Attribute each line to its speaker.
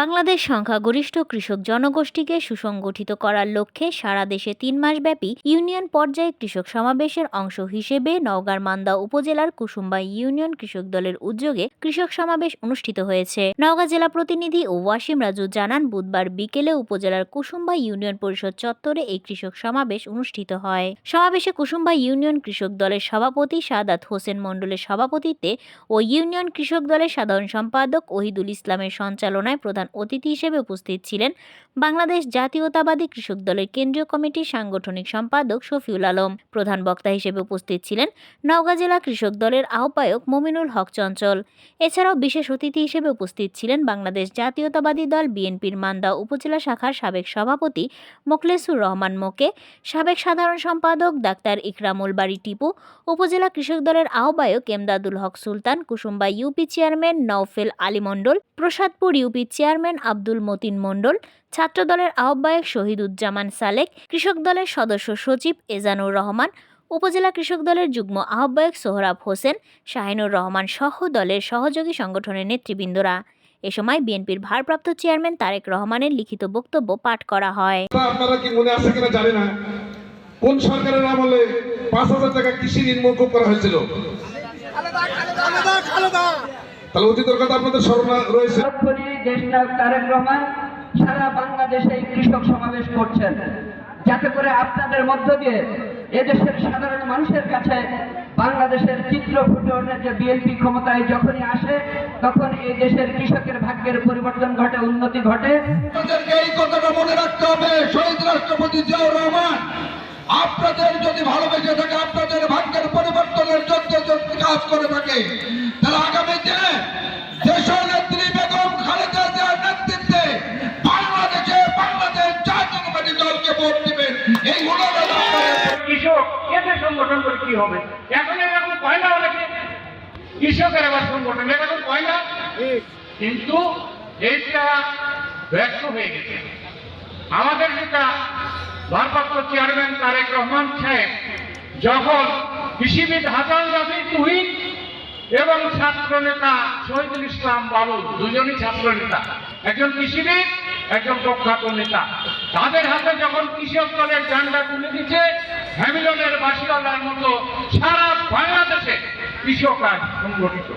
Speaker 1: বাংলাদেশ সংখ্যাগরিষ্ঠ কৃষক জনগোষ্ঠীকে সুসংগঠিত করার লক্ষ্যে সারা দেশে ৩ মাসব্যাপী ইউনিয়ন পর্যায়ে কৃষক সমাবেশের অংশ হিসেবে নওগাঁর মান্দা উপজেলার কুসুম্বা ইউনিয়ন কৃষক দলের উদ্যোগে কৃষক সমাবেশ অনুষ্ঠিত হয়েছে। নওগাঁ জেলা প্রতিনিধি ও ওয়াসিম রাজু জানান, বুধবার বিকেলে উপজেলার কুসুম্বা ইউনিয়ন পরিষদ চত্বরে এই কৃষক সমাবেশ অনুষ্ঠিত হয়। সমাবেশে কুসুম্বা ইউনিয়ন কৃষক দলের সভাপতি সাদাত হোসেন মণ্ডলের সভাপতিত্বে ও ইউনিয়ন কৃষক দলের সাধারণ সম্পাদক ওহিদুল ইসলামের সঞ্চালনায় প্রধান অতিথি হিসেবে উপস্থিত ছিলেন বাংলাদেশ জাতীয়তাবাদী কৃষক দলের কেন্দ্রীয় কমিটির সাংগঠনিক সম্পাদক শফিউল আলম। প্রধান বক্তা হিসেবে উপস্থিত ছিলেন নওগাঁ জেলা কৃষক দলের আহ্বায়ক মমিনুল হক চঞ্চল। এছাড়াও বিশেষ অতিথি হিসেবে উপস্থিত ছিলেন বাংলাদেশ জাতীয়তাবাদী দল বিএনপির মান্দা উপজেলা শাখার সাবেক সভাপতি মোখলেসুর রহমান মোকে, সাবেক সাধারণ সম্পাদক ডাক্তার ইকরামুল বারী টিপু, উপজেলা কৃষক দলের আহ্বায়ক এমদাদুল হক সুলতান, কুসুম্বা ইউপি চেয়ারম্যান নওফেল আলী মণ্ডল, প্রসাদপুর ইউপি চেয়ারম্যান আব্দুল মতিন মণ্ডল, ছাত্র দলের আহ্বায়ক শহীদুজ্জামান সালেক, কৃষক দলের সদস্য সচিব এজানুর রহমান, উপজেলা কৃষক দলের যুগ্ম আহ্বায়ক সোহরাব হোসেন, শাহিনুর রহমান সহ দলের সহযোগী সংগঠনের নেতৃবৃন্দরা। এ সময় বিএনপির ভারপ্রাপ্ত চেয়ারম্যান তারেক রহমানের লিখিত বক্তব্য পাঠ করা হয়।
Speaker 2: আপনারা কি মনে আছে কিনা জানি না, কোন সরকারের আমলে ৫,০০০ টাকা কৃষি ঋণ মওকুফ করা হয়েছিল? তাহলে অতীতের কথা আপনাদের স্মরণ রয়েছে।
Speaker 3: দেশনায়ক তারেক রহমান সারা বাংলাদেশে কৃষক সমাবেশ করছেন, যাতে করে আপনাদের মধ্য দিয়ে এদেশের সাধারণ মানুষের কাছে বাংলাদেশের চিত্র ফুটে ওঠে যে বিএনপি ক্ষমতায় যখনই আসে তখন এই দেশের কৃষকের ভাগ্যের পরিবর্তন ঘটে, উন্নতি ঘটে।
Speaker 4: আপনাদেরকে এই কথাটা মনে রাখতে হবে, শহীদ রাষ্ট্রপতি জিয়াউর রহমান আপনাদের যদি ভালোবেসে থাকে, আপনাদের ভাগ্যের পরিবর্তনের জন্য কাজ করে থাকে, তাহলে আগামী দিনে দেশনেত্রী বেগম খালেদা জিয়ার নেতৃত্বে বাংলাদেশ জাতীয়তাবাদী দলকে ভোট দিবেন। এই
Speaker 5: কৃষক এতে সংগঠন করে কি হবে? এখন এরকম হয় না, অনেকে কৃষকের আবার সংগঠন এরকম হয় না, কিন্তু এইটা ব্যর্থ হয়ে গেছে। আমাদের যেটা ভারপ্রাপ্ত চেয়ারম্যান তারেক রহমান সাহেব যখন কৃষিবিদ হাসান রাফি তুহিন এবং ছাত্র নেতা শহীদুল ইসলাম বাবুল, দুজনই ছাত্র নেতা, একজন কৃষিবিদ একজন প্রখ্যাত নেতা, তাদের হাতে যখন কৃষক দলের ঝান্ডা তুলে দিচ্ছে, হ্যামিলনের বাসিওয়ালার মতো সারা বাংলাদেশে কৃষক আজ সংগঠিত।